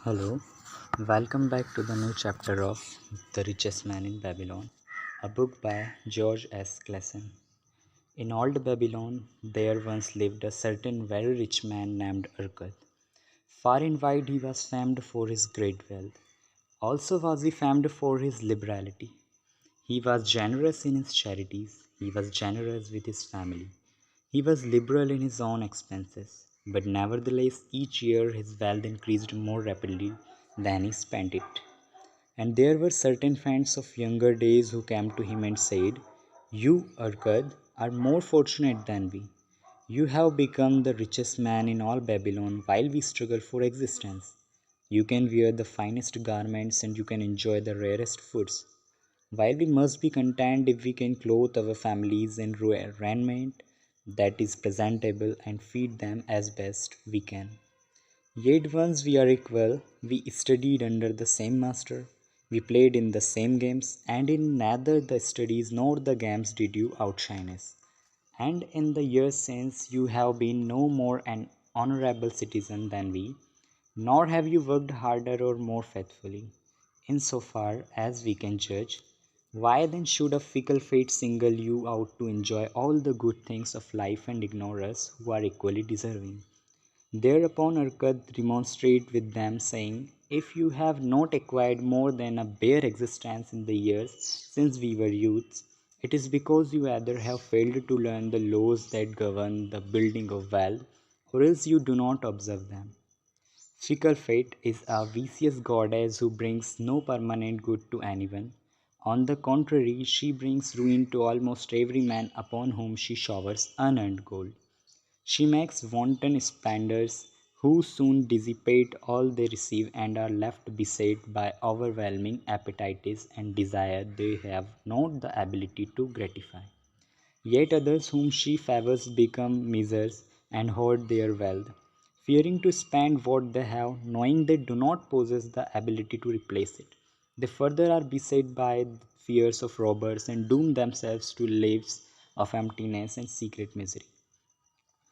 Hello, welcome back to the new chapter of The Richest Man in Babylon, a book by George S. Clason. In old Babylon, there once lived a certain very rich man named Urkud. Far and wide he was famed for his great wealth. Also was he famed for his liberality. He was generous in his charities, he was generous with his family. He was liberal in his own expenses, but nevertheless each year his wealth increased more rapidly than he spent it. And there were certain friends of younger days who came to him and said, "You, Arkad, are more fortunate than we. You have become the richest man in all Babylon while we struggle for existence. You can wear the finest garments and you can enjoy the rarest foods. While we must be content if we can clothe our families in raiment that is presentable and feed them as best we can. Yet once we are equal, we studied under the same master, we played in the same games, and in neither the studies nor the games did you outshine us. And in the years since you have been no more an honorable citizen than we, nor have you worked harder or more faithfully, in so far as we can judge. Why then should a fickle fate single you out to enjoy all the good things of life and ignore us who are equally deserving? Thereupon Arkad remonstrated with them, saying, "If you have not acquired more than a bare existence in the years since we were youths, it is because you either have failed to learn the laws that govern the building of wealth, or else you do not observe them. Fickle fate is a vicious goddess who brings no permanent good to anyone. On the contrary, she brings ruin to almost every man upon whom she showers unearned gold. She makes wanton spenders who soon dissipate all they receive and are left beset by overwhelming appetites and desire they have not the ability to gratify. Yet others whom she favors become misers and hoard their wealth, fearing to spend what they have, knowing they do not possess the ability to replace it. They further are beset by the fears of robbers and doom themselves to lives of emptiness and secret misery.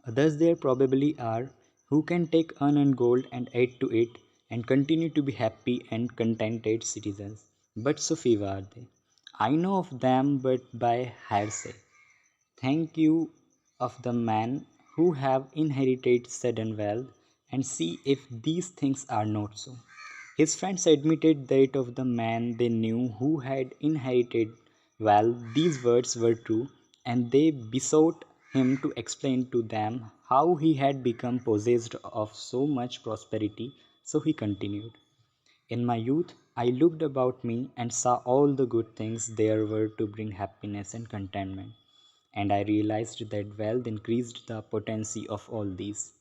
Others there probably are who can take unearned gold and add to it and continue to be happy and contented citizens. But so few are they. I know of them but by hearsay. Think you of the men who have inherited sudden wealth and see if these things are not so. His friends admitted that of the man they knew who had inherited wealth, these words were true, and they besought him to explain to them how he had become possessed of so much prosperity. So he continued, "In my youth, I looked about me and saw all the good things there were to bring happiness and contentment, and I realized that wealth increased the potency of all these.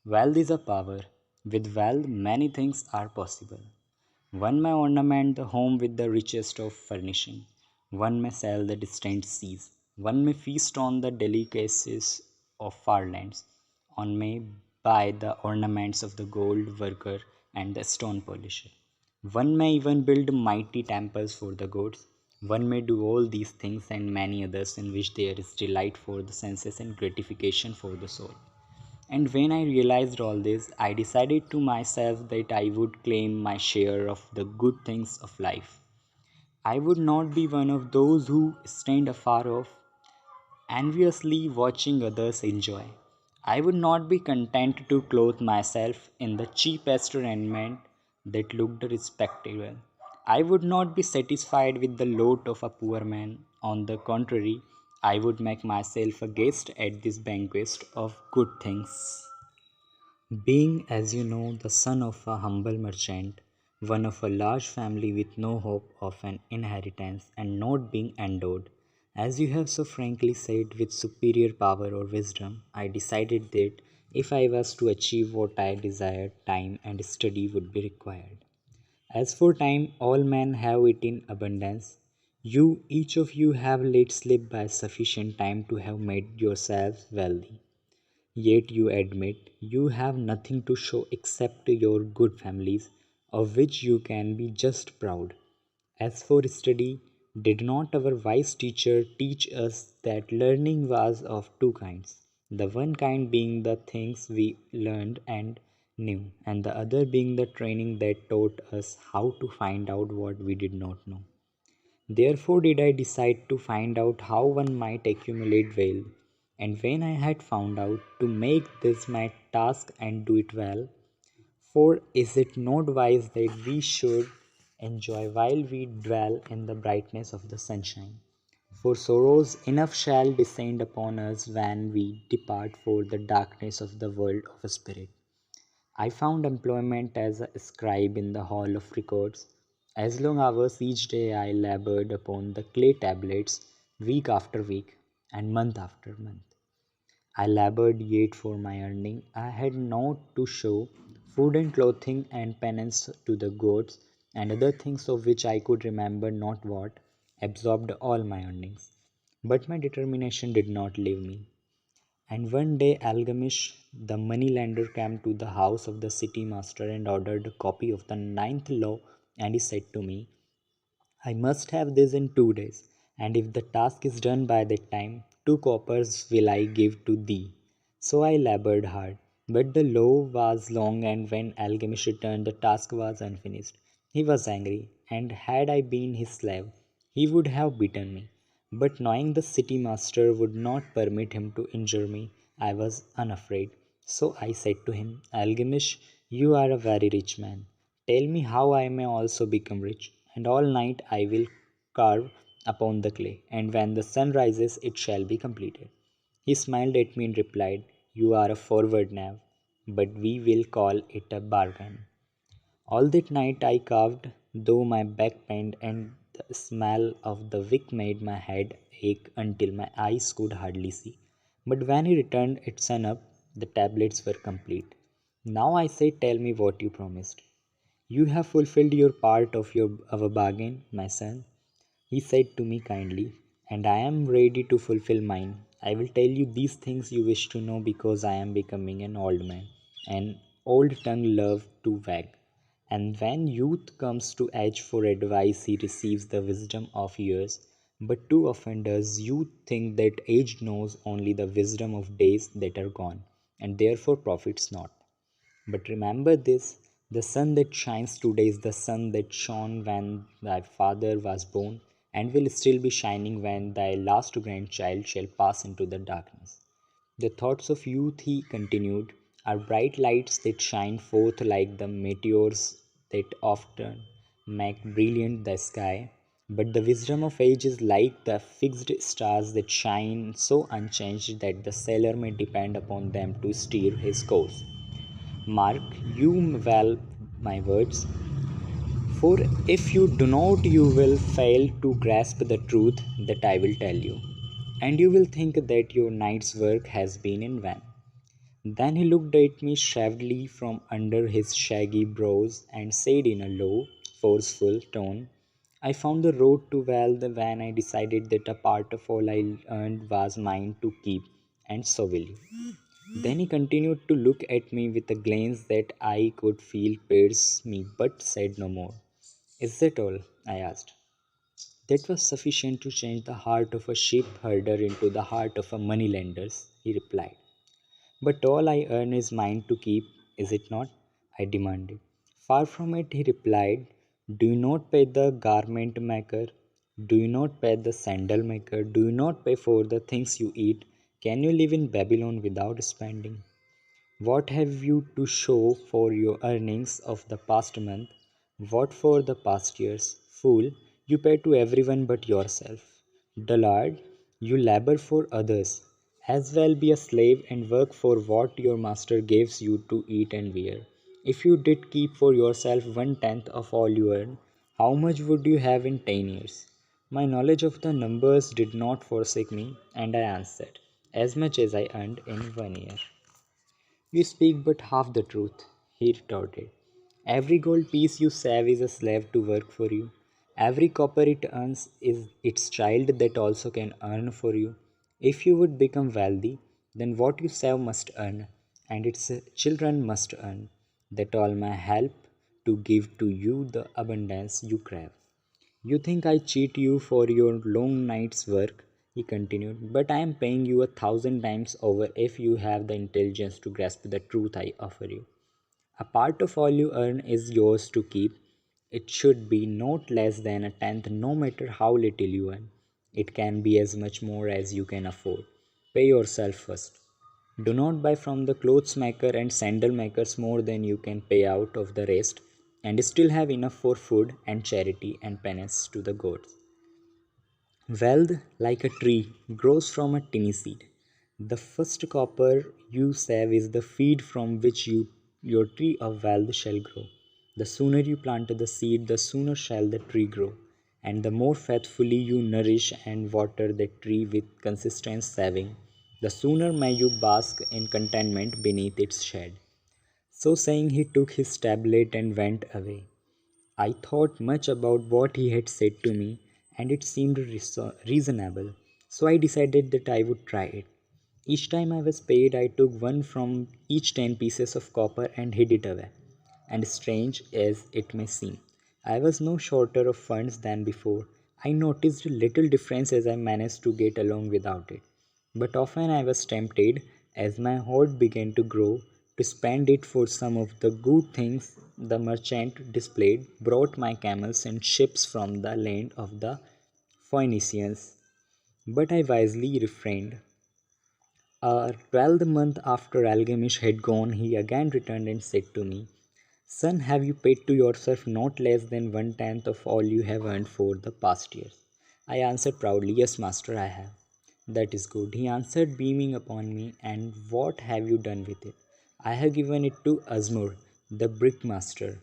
Wealth is a power. With wealth, many things are possible. One may ornament the home with the richest of furnishing. One may sail the distant seas. One may feast on the delicacies of far lands. One may buy the ornaments of the gold worker and the stone polisher. One may even build mighty temples for the gods. One may do all these things and many others in which there is delight for the senses and gratification for the soul. And when I realized all this, I decided to myself that I would claim my share of the good things of life. I would not be one of those who stand afar off, enviously watching others enjoy. I would not be content to clothe myself in the cheapest raiment that looked respectable. I would not be satisfied with the lot of a poor man. On the contrary, I would make myself a guest at this banquet of good things. Being, as you know, the son of a humble merchant, one of a large family with no hope of an inheritance, and not being endowed, as you have so frankly said, with superior power or wisdom, I decided that if I was to achieve what I desired, time and study would be required. As for time, all men have it in abundance. You, each of you, have let slip by sufficient time to have made yourselves wealthy. Yet you admit you have nothing to show except your good families, of which you can be just proud. As for study, did not our wise teacher teach us that learning was of two kinds? The one kind being the things we learned, and knew, and the other being the training that taught us how to find out what we did not know. Therefore, did I decide to find out how one might accumulate wealth, and when I had found out, to make this my task and do it well. For is it not wise that we should enjoy while we dwell in the brightness of the sunshine? For sorrows enough shall descend upon us when we depart for the darkness of the world of spirit. I found employment as a scribe in the hall of records. As long hours each day I labored upon the clay tablets, week after week, and month after month. I labored yet for my earning. I had naught to show, food and clothing and penance to the gods, and other things of which I could remember not what, absorbed all my earnings. But my determination did not leave me. And one day Algamish, the moneylender, came to the house of the city master and ordered a copy of the ninth law, and he said to me, I must have this in 2 days, and if the task is done by that time, 2 coppers will I give to thee. So I labored hard, but the law was long, and when Algamish returned, the task was unfinished. He was angry, and had I been his slave, he would have beaten me. But knowing the city master would not permit him to injure me, I was unafraid. So I said to him, Algamish, you are a very rich man. Tell me how I may also become rich, and all night I will carve upon the clay, and when the sun rises it shall be completed. He smiled at me and replied, you are a forward knave, but we will call it a bargain. All that night I carved, though my back pained and the smell of the wick made my head ache until my eyes could hardly see. But when he returned at sun up, the tablets were complete. Now I say, tell me what you promised. You have fulfilled your part of our bargain, my son, he said to me kindly, and I am ready to fulfill mine. I will tell you these things you wish to know because I am becoming an old man. An old tongue loves to wag. And when youth comes to age for advice, he receives the wisdom of years. But too often does youth think that age knows only the wisdom of days that are gone, and therefore profits not. But remember this, the sun that shines today is the sun that shone when thy father was born, and will still be shining when thy last grandchild shall pass into the darkness. The thoughts of youth, he continued, are bright lights that shine forth like the meteors that often make brilliant the sky. But the wisdom of age is like the fixed stars that shine so unchanged that the sailor may depend upon them to steer his course. Mark you well my words, for if you do not, you will fail to grasp the truth that I will tell you, and you will think that your night's work has been in vain. Then he looked at me shrewdly from under his shaggy brows and said in a low, forceful tone, I found the road to wealth when I decided that a part of all I earned was mine to keep, and so will you. Then he continued to look at me with a glance that I could feel pierce me, but said no more. Is that all? I asked. That was sufficient to change the heart of a sheep herder into the heart of a moneylender's, he replied. But all I earn is mine to keep, is it not? I demanded. Far from it, he replied. Do you not pay the garment maker? Do you not pay the sandal maker? Do you not pay for the things you eat? Can you live in Babylon without spending? What have you to show for your earnings of the past month? What for the past years? Fool, you pay to everyone but yourself. Dullard, you labor for others. As well be a slave and work for what your master gives you to eat and wear. If you did keep for yourself 1/10 of all you earn, how much would you have in 10 years? My knowledge of the numbers did not forsake me, and I answered, as much as I earned in 1 year. You speak but half the truth, he retorted. Every gold piece you save is a slave to work for you. Every copper it earns is its child that also can earn for you. If you would become wealthy, then what you save must earn, and its children must earn, that all may help to give to you the abundance you crave. You think I cheat you for your long night's work, he continued, but I am paying you 1,000 times over if you have the intelligence to grasp the truth I offer you. A part of all you earn is yours to keep. It should be not less than a tenth, no matter how little you earn. It can be as much more as you can afford. Pay yourself first. Do not buy from the clothes maker and sandal makers more than you can pay out of the rest, and still have enough for food and charity and penance to the gods. Wealth, like a tree, grows from a tiny seed. The first copper you save is the feed from which your tree of wealth shall grow. The sooner you plant the seed, the sooner shall the tree grow. And the more faithfully you nourish and water the tree with consistent saving, the sooner may you bask in contentment beneath its shade. So saying, he took his tablet and went away. I thought much about what he had said to me, and it seemed reasonable, so I decided that I would try it. Each time I was paid, I took one from each 10 pieces of copper and hid it away. And strange as it may seem, I was no shorter of funds than before. I noticed a little difference as I managed to get along without it. But often I was tempted, as my hoard began to grow, to spend it for some of the good things the merchant displayed, brought my camels and ships from the land of the Phoenicians. But I wisely refrained. A 12th month after Algamish had gone, he again returned and said to me, "Son, have you paid to yourself not less than one tenth of all you have earned for the past years?" I answered proudly, "Yes, master, I have." "That is good," he answered, beaming upon me. "And what have you done with it?" "I have given it to Azmur, the brickmaster,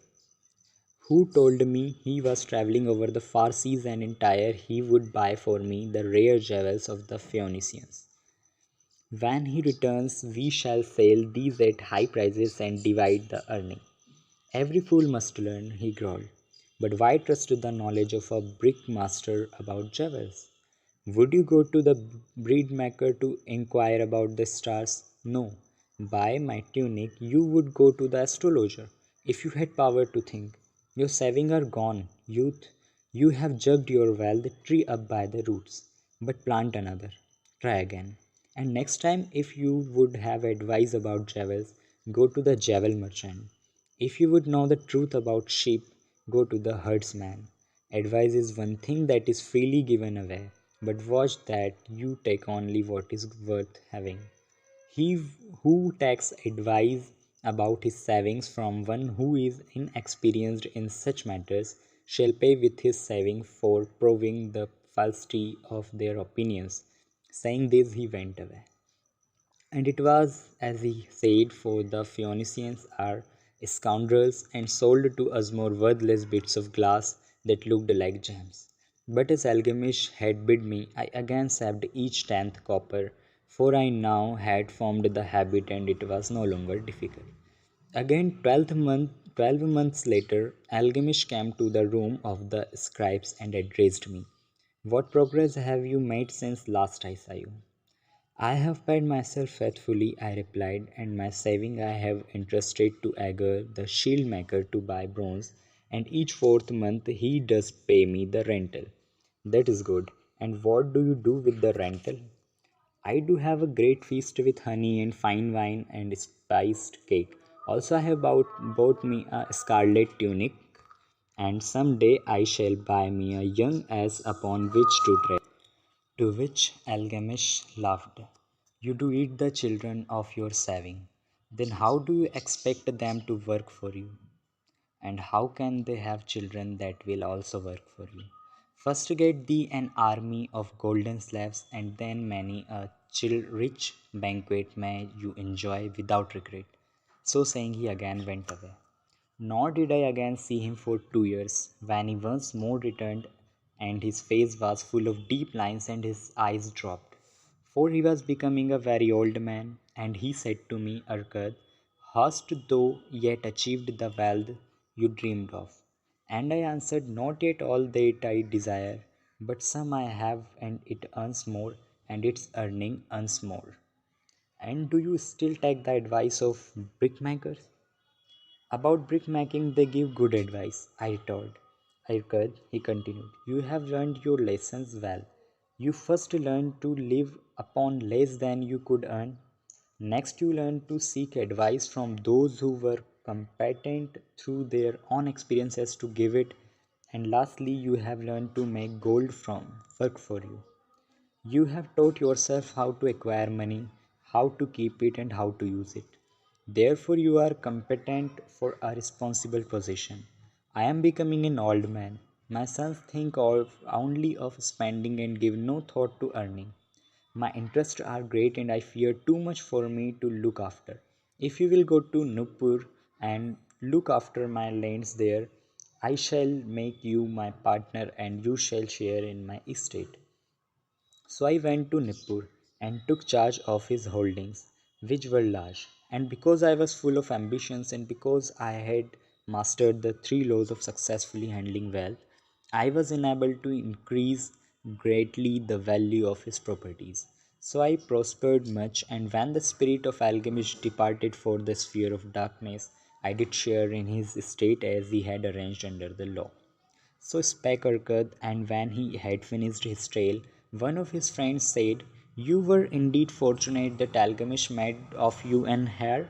who told me he was travelling over the far seas and entire he would buy for me the rare jewels of the Phoenicians. When he returns, we shall sell these at high prices and divide the earning." "Every fool must learn," he growled. "But why trust the knowledge of a brickmaster about jewels? Would you go to the breed maker to inquire about the stars? No. By my tunic, you would go to the astrologer, if you had power to think. Your savings are gone, youth. You have jugged your wealth tree up by the roots. But plant another. Try again. And next time, if you would have advice about jewels, go to the jewel merchant. If you would know the truth about sheep, go to the herdsman. Advice is one thing that is freely given away, but watch that you take only what is worth having. He who takes advice about his savings from one who is inexperienced in such matters shall pay with his saving for proving the falsity of their opinions." Saying this, he went away. And it was as he said, for the Phoenicians are scoundrels and sold to us more worthless bits of glass that looked like gems. But as Algamish had bid me, I again saved each tenth copper, for I now had formed the habit and it was no longer difficult. Again, 12 months later, Algamish came to the room of the scribes and addressed me. "What progress have you made since last I saw you?" "I have paid myself faithfully," I replied, "and my saving I have entrusted to Agar the shield maker to buy bronze, and each fourth month he does pay me the rental." "That is good. And what do you do with the rental?" "I do have a great feast with honey and fine wine and spiced cake. Also I have bought me a scarlet tunic, and some day I shall buy me a young ass upon which to tread." To which Algamish laughed. "You do eat the children of your saving. Then how do you expect them to work for you? And how can they have children that will also work for you? First get thee an army of golden slaves, and then many a rich banquet may you enjoy without regret." So saying, he again went away. Nor did I again see him for 2 years, when he once more returned, and his face was full of deep lines and his eyes dropped. For he was becoming a very old man, and he said to me, "Arkad, hast thou yet achieved the wealth you dreamed of?" And I answered, "Not yet all that I desire, but some I have, and it earns more, and its earning earns more." "And do you still take the advice of brickmakers?" "About brickmaking they give good advice," I retorted. "Arkad," he continued, "you have learned your lessons well. You first learned to live upon less than you could earn. Next you learned to seek advice from those who were competent through their own experiences to give it. And lastly, you have learned to make gold from work for you. You have taught yourself how to acquire money, how to keep it, and how to use it. Therefore, you are competent for a responsible position. I am becoming an old man. My sons think of only of spending and give no thought to earning. My interests are great and I fear too much for me to look after. If you will go to Nupur and look after my lands there, I shall make you my partner and you shall share in my estate. So I went to Nippur and took charge of his holdings, which were large. And because I was full of ambitions and because I had mastered the three laws of successfully handling wealth, I was enabled to increase greatly the value of his properties. So I prospered much, and when the spirit of Alchemist departed for the sphere of darkness, I did share in his estate as he had arranged under the law. So spake Urkad, and when he had finished his tale, one of his friends said, "You were indeed fortunate that Alchemist made of you an heir.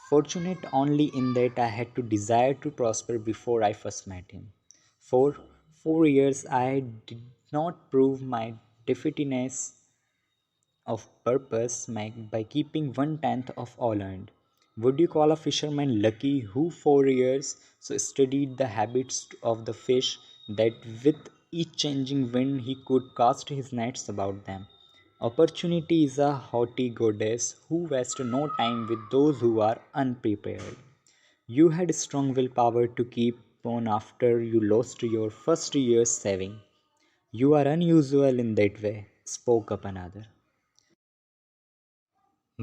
Fortunate only in that I had to desire to prosper before I first met him. For 4 years I did not prove my defeatiness of purpose by keeping 1/10 of all earned. Would you call a fisherman lucky who 4 years so studied the habits of the fish that with each changing wind he could cast his nets about them? Opportunity is a haughty goddess who wastes no time with those who are unprepared. You had strong willpower to keep on after you lost your first year's saving. You are unusual in that way, spoke up another.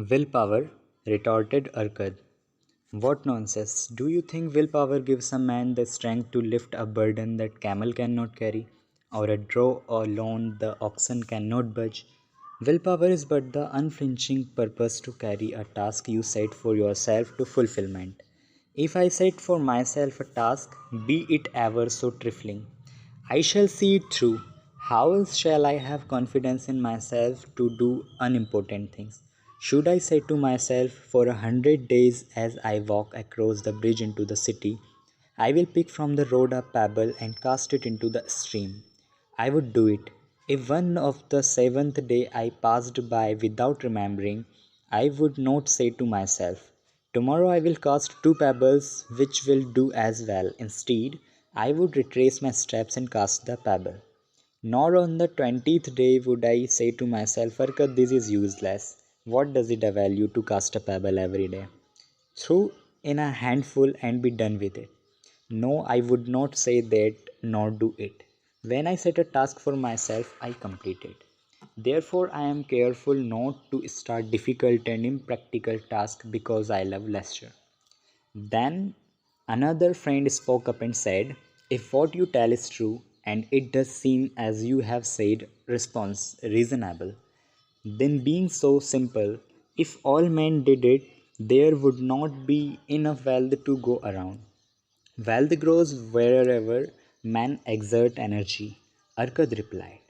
Willpower, retorted Arkad. What nonsense! Do you think willpower gives a man the strength to lift a burden that camel cannot carry, or a draw a loan the oxen cannot budge? Willpower is but the unflinching purpose to carry a task you set for yourself to fulfillment. If I set for myself a task, be it ever so trifling, I shall see it through. How else shall I have confidence in myself to do unimportant things? Should I say to myself, for 100 days as I walk across the bridge into the city, I will pick from the road a pebble and cast it into the stream? I would do it. If one of the seventh day I passed by without remembering, I would not say to myself, "Tomorrow I will cast two pebbles which will do as well." Instead, I would retrace my steps and cast the pebble. Nor on the 20th day would I say to myself, "Farkat, this is useless. What does it avail you to cast a pebble every day? Throw in a handful and be done with it." No, I would not say that nor do it. When I set a task for myself, I complete it. Therefore, I am careful not to start difficult and impractical tasks because I love leisure. Then another friend spoke up and said, "If what you tell is true, and it does seem as you have said response reasonable, then being so simple, if all men did it, there would not be enough wealth to go around. Wealth grows wherever men exert energy." Arkad replied,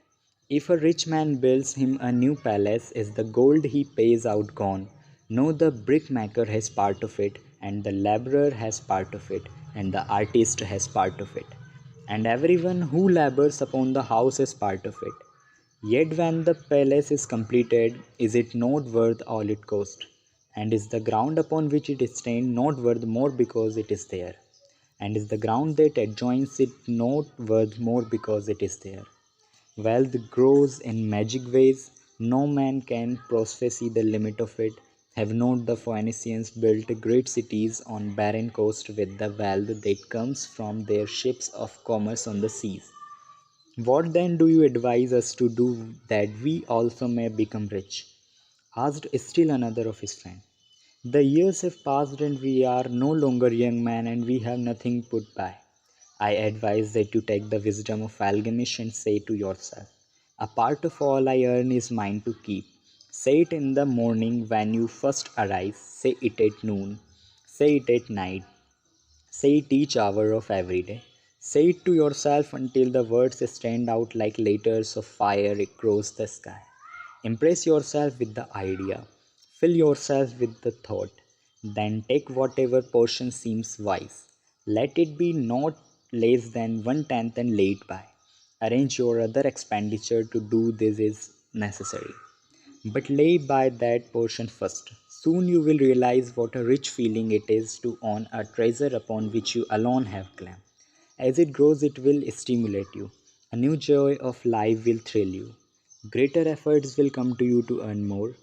"If a rich man builds him a new palace, is the gold he pays out gone? No, the brickmaker has part of it, and the laborer has part of it, and the artist has part of it, and everyone who labors upon the house is part of it. Yet when the palace is completed, is it not worth all it cost? And is the ground upon which it stands not worth more because it is there? And is the ground that adjoins it not worth more because it is there? Wealth grows in magic ways. No man can prophesy the limit of it. Have not the Phoenicians built great cities on barren coast with the wealth that comes from their ships of commerce on the seas? What then do you advise us to do that we also may become rich?" asked still another of his friends. "The years have passed and we are no longer young men and we have nothing put by. I advise that you take the wisdom of Algamish and say to yourself, 'A part of all I earn is mine to keep.' Say it in the morning when you first arise, say it at noon, say it at night, say it each hour of every day. Say it to yourself until the words stand out like letters of fire across the sky. Impress yourself with the idea. Fill yourself with the thought. Then take whatever portion seems wise. Let it be not less than one tenth and lay it by. Arrange your other expenditure to do this is necessary. But lay by that portion first. Soon you will realize what a rich feeling it is to own a treasure upon which you alone have claim. As it grows, it will stimulate you. A new joy of life will thrill you. Greater efforts will come to you to earn more.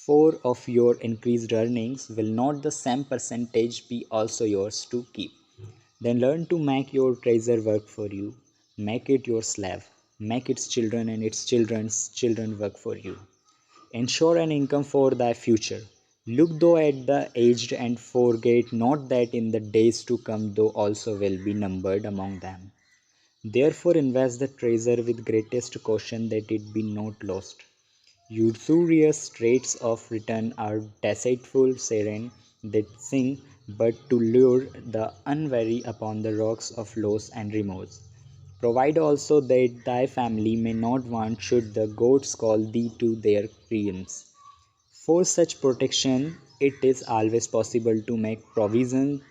For of your increased earnings will not the same percentage be also yours to keep. Then learn to make your treasure work for you. Make it your slave. Make its children and its children's children work for you. Ensure an income for thy future. Look thou at the aged and forget not that in the days to come thou also will be numbered among them. Therefore invest the treasure with greatest caution that it be not lost. Usurious rates of return are deceitful siren that sing but to lure the unwary upon the rocks of loss and remorse. Provide also that thy family may not want should the goats call thee to their realms. For such protection, it is always possible to make provision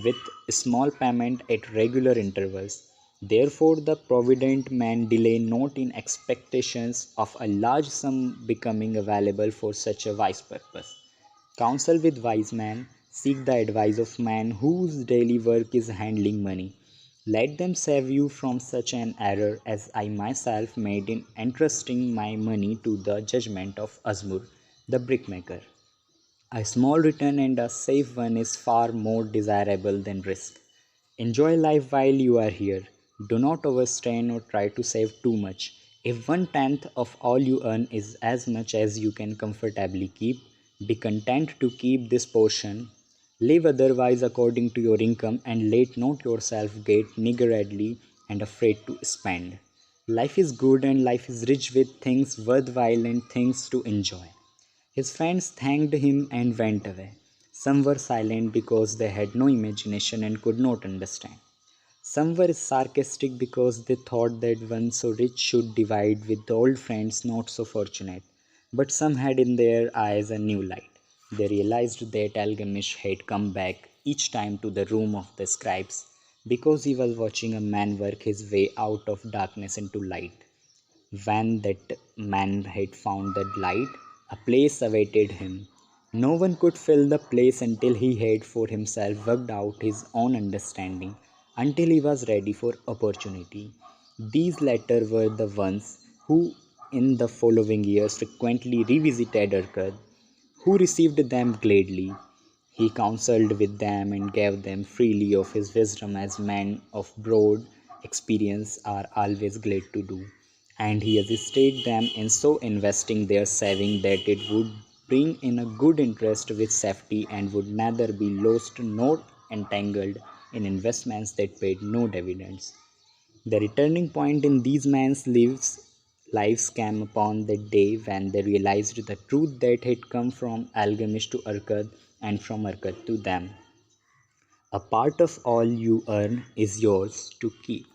with small payment at regular intervals. Therefore, the provident man delay not in expectations of a large sum becoming available for such a wise purpose. Counsel with wise men, seek the advice of men whose daily work is handling money. Let them save you from such an error as I myself made in entrusting my money to the judgment of Azmur, the brickmaker. A small return and a safe one is far more desirable than risk. Enjoy life while you are here. Do not overstrain or try to save too much. If one tenth of all you earn is as much as you can comfortably keep, be content to keep this portion. Live otherwise according to your income and let not yourself get niggardly and afraid to spend. Life is good and life is rich with things worthwhile and things to enjoy. His friends thanked him and went away. Some were silent because they had no imagination and could not understand. Some were sarcastic because they thought that one so rich should divide with old friends not so fortunate. But some had in their eyes a new light. They realized that Algamish had come back each time to the room of the scribes because he was watching a man work his way out of darkness into light. When that man had found that light, a place awaited him. No one could fill the place until he had for himself worked out his own understanding, until he was ready for opportunity. These latter were the ones who, in the following years, frequently revisited Arkad, who received them gladly. He counseled with them and gave them freely of his wisdom, as men of broad experience are always glad to do. And he assisted them in so investing their saving that it would bring in a good interest with safety and would neither be lost nor entangled in investments that paid no dividends. The returning point in these men's lives came upon the day when they realized the truth that had come from Algamish to Arkad and from Arkad to them. A part of all you earn is yours to keep.